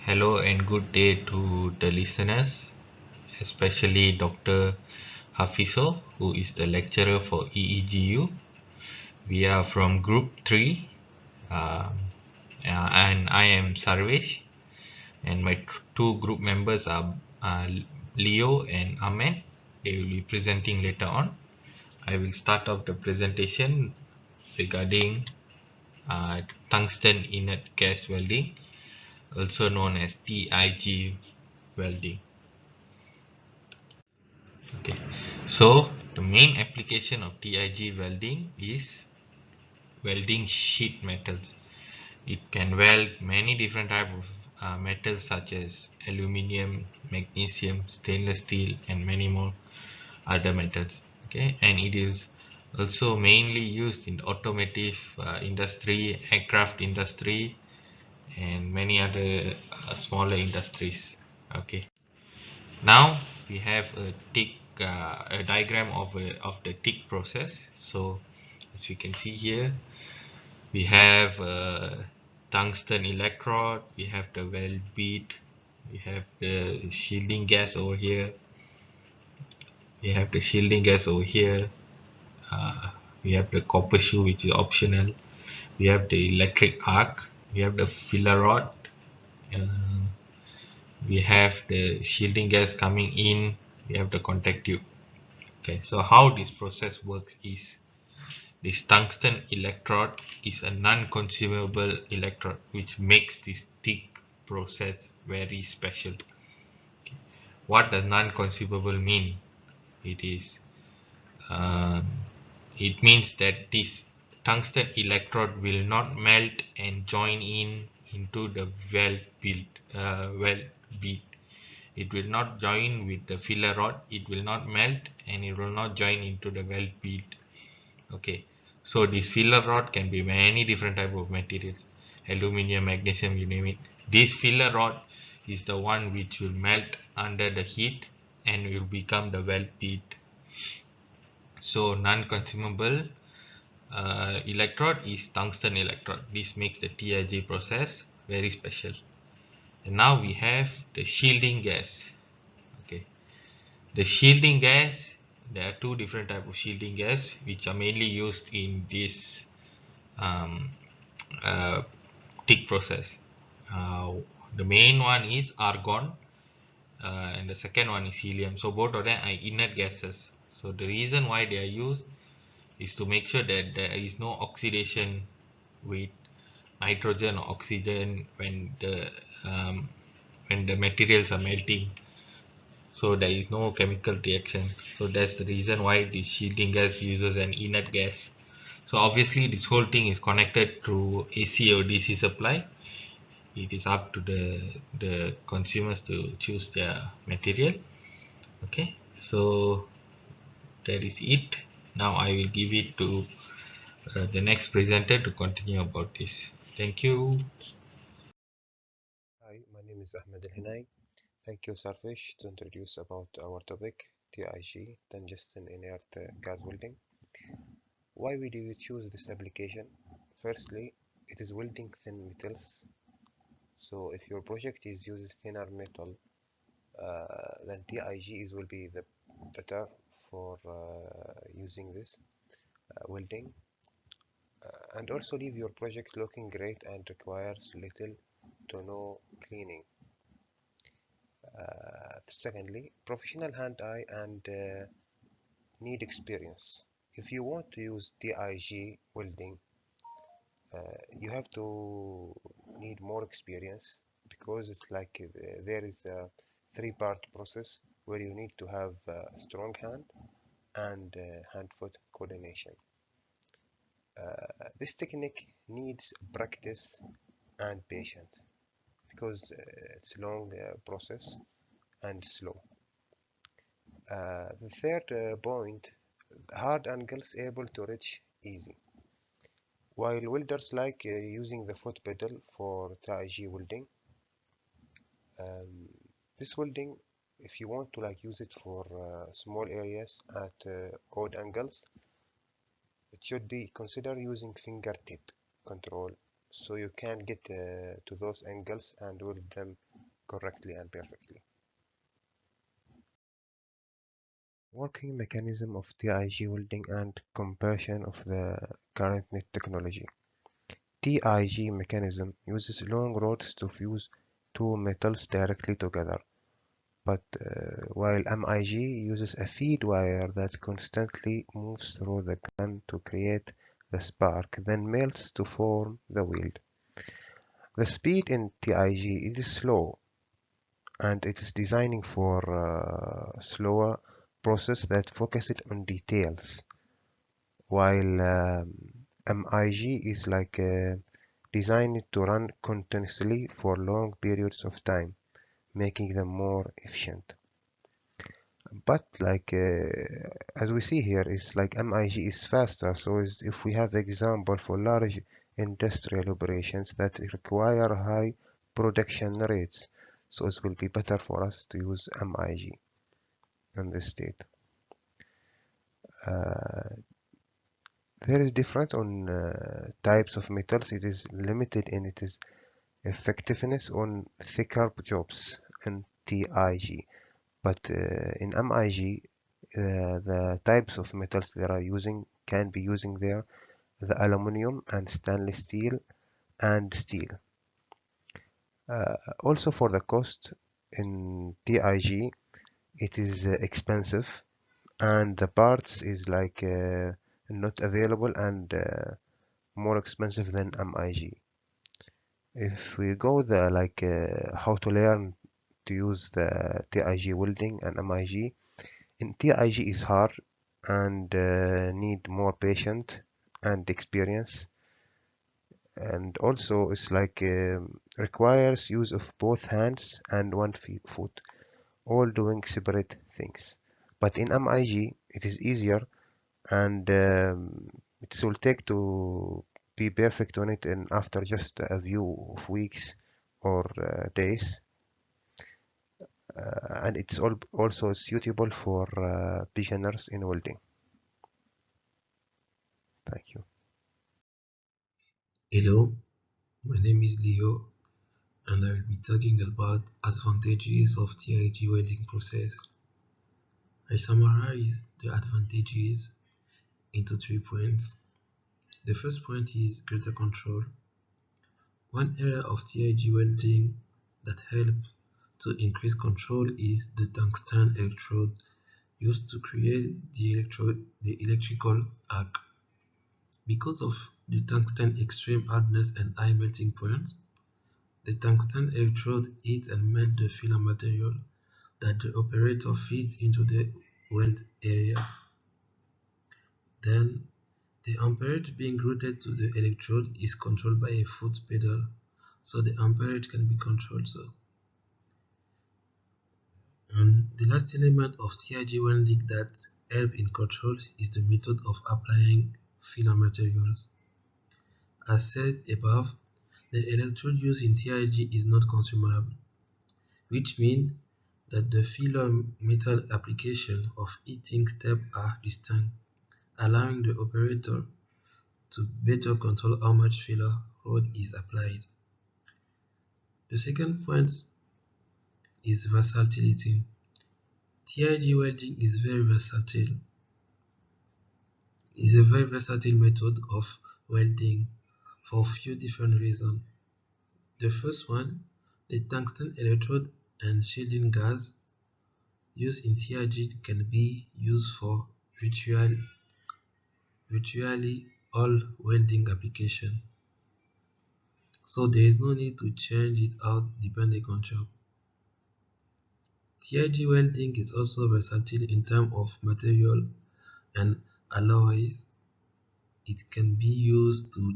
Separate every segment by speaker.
Speaker 1: Hello and good day to the listeners, especially Dr. Hafisoh, who is the lecturer for EEGU. We are from Group 3, and I am Sarrvish, and my two group members are Leo and Ahmed. They will be presenting later on. I will start off the presentation regarding tungsten inert gas welding, also known as TIG welding. Okay, so the main application of TIG welding is welding sheet metals. It can weld many different types of metals such as aluminium, magnesium, stainless steel, and many more other metals. Okay, and it is also mainly used in automotive industry, aircraft industry, and many other smaller industries. Okay. Now we have a diagram of the TIG process. So as we can see here, we have a tungsten electrode, we have the weld bead, we have the shielding gas over here, we have the shielding gas over here, uh, we have the copper shoe which is optional, we have the electric arc, we have the filler rod, uh, we have the shielding gas coming in, we have the contact tube. Okay, so how this process works is this tungsten electrode is a non-consumable electrode which makes this TIG process very special. Okay. What does non-consumable mean? It is um, it means that this tungsten electrode will not melt and join in into the weld bead. It will not join with the filler rod. It will not melt and it will not join into the weld bead. Okay, so this filler rod can be many different type of materials, aluminium, magnesium, you name it. This filler rod is the one which will melt under the heat and will become the weld bead. So non-consumable electrode is tungsten electrode. This makes the TIG process very special. And now we have the shielding gas. Okay, the shielding gas, there are two different type of shielding gas which are mainly used in this um, uh, TIG process. Uh, the main one is argon, and the second one is helium. So both of them are inert gases. So the reason why they are used is to make sure that there is no oxidation with nitrogen or oxygen when the materials are melting. So there is no chemical reaction. So that's the reason why the shielding gas uses an inert gas. So obviously this whole thing is connected to AC or DC supply. It is up to the consumers to choose their material. Okay, so that is it. Now I will give it to the next presenter to continue about this. Thank you.
Speaker 2: Hi, my name is Ahmed Hinai. Thank you, Sarrvish, to introduce about our topic, TIG, Tungsten Inert Gas Welding. Why do we choose this application? Firstly, it is welding thin metals. So if your project is uses thinner metal, then TIG will be the better for using this welding, and also leave your project looking great and requires little to no cleaning. Secondly, professional hand-eye and need experience. If you want to use TIG welding, you have to need more experience because it's like there is a three-part process where you need to have a strong hand and hand-foot coordination. This technique needs practice and patience because it's a long process and slow. The third point, hard angles able to reach easy. While welders like using the foot pedal for TIG welding, um, this welding, if you want to use it for small areas at odd angles, it should be consider using fingertip control so you can get to those angles and weld them correctly and perfectly. Working mechanism of TIG welding and compression of the current net technology. TIG mechanism uses long rods to fuse two metals directly together, but while MIG uses a feed wire that constantly moves through the gun to create the spark, then melts to form the weld. The speed in TIG is slow, and it is designing for slower process that focuses on details, while MIG is like designed to run continuously for long periods of time, making them more efficient. But like as we see here, is like MIG is faster. So if we have example for large industrial operations that require high production rates, so it will be better for us to use MIG in this state. Uh, there is difference on types of metals. It is limited in its effectiveness on thicker jobs in TIG. But in MIG, the types of metals they are using can be using there the aluminum and stainless steel and steel. Also for the cost in TIG, it is expensive and the parts is like not available and more expensive than MIG. If we go the like how to learn to use the TIG welding and MIG, in TIG is hard and need more patience and experience, and also it's like requires use of both hands and one foot, all doing separate things. But in MIG it is easier, and it will take to be perfect on it and after just a few of weeks or days, and it's also suitable for beginners in welding. Thank you.
Speaker 3: Hello, my name is Leo and I will be talking about advantages of TIG welding process. I summarize the advantages into 3 points. The first point is greater control. One area of TIG welding that helps to increase control is the tungsten electrode used to create the electrical arc. Because of the tungsten extreme hardness and high melting point, the tungsten electrode heats and melts the filler material that the operator feeds into the weld area. Then, the amperage being routed to the electrode is controlled by a foot pedal, so the amperage can be controlled. And the last element of TIG welding that help in control is the method of applying filler materials. As said above, the electrode used in TIG is not consumable, which means that the filler metal application of heating steps are distinct, allowing the operator to better control how much filler rod is applied. The second point is versatility. TIG welding is a very versatile method of welding for a few different reasons. The first one, the tungsten electrode and shielding gas used in TIG can be used for virtually all welding applications, so there is no need to change it out depending on job. TIG welding is also versatile in terms of material and alloys it can be used to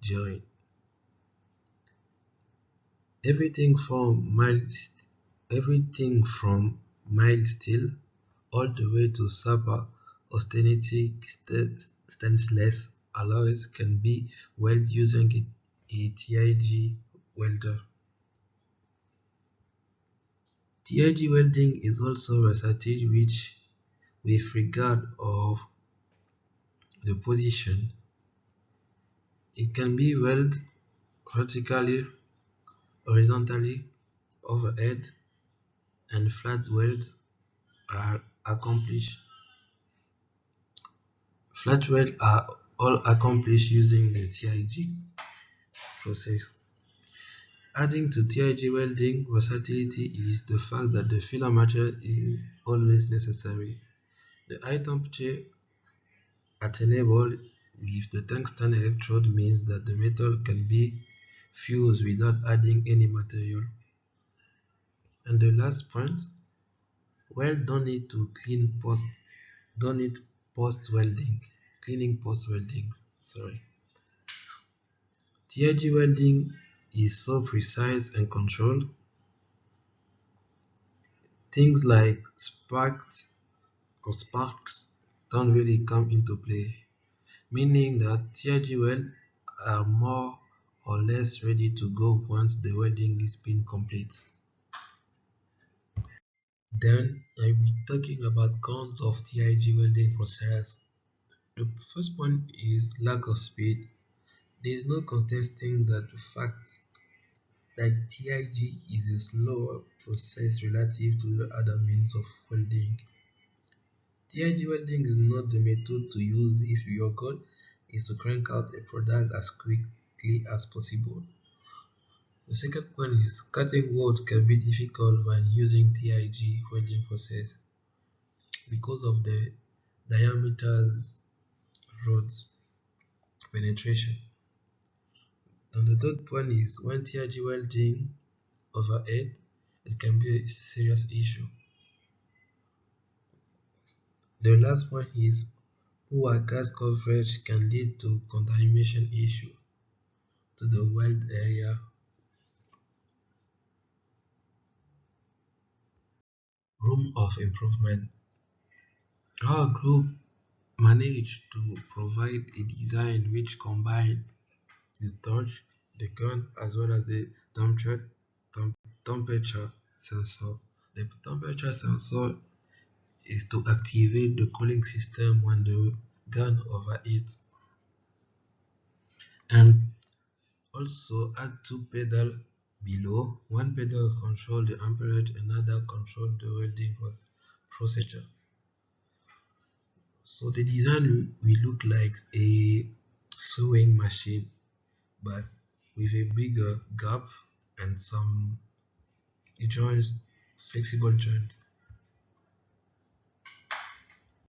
Speaker 3: join. Everything from mild steel all the way to super authentic stainless alloys can be welded using a TIG welder. TIG welding is also versatile with regard of the position. It can be welded vertically, horizontally, overhead, and flat welds are accomplished. Flat welds are all accomplished using the TIG process. Adding to TIG welding versatility is the fact that the filler material isn't always necessary. The high temperature attainable with the tungsten electrode means that the metal can be fused without adding any material. And the last point, weld don't need to don't need post welding, cleaning post welding. Sorry. TIG welding is so precise and controlled. Things like sparks don't really come into play, meaning that TIG welds are more or less ready to go once the welding is been complete. Then I'll be talking about cons of TIG welding process. The first one is lack of speed. There is no contesting that the fact that TIG is a slower process relative to the other means of welding. TIG welding is not the method to use if your goal is to crank out a product as quickly as possible. The second point is cutting wood can be difficult when using TIG welding process because of the diameters rods penetration. And the third point is when TIG welding overhead, it can be a serious issue. The last one is poor gas coverage can lead to contamination issue to the weld area. Room of improvement. Our group managed to provide a design which combined the torch, the gun, as well as the temperature sensor. The temperature sensor is to activate the cooling system when the gun overheats, and also add two pedals below. One pedal control the amperage, another control the welding procedure. So the design will look like a sewing machine, but with a bigger gap and some joints, flexible joints.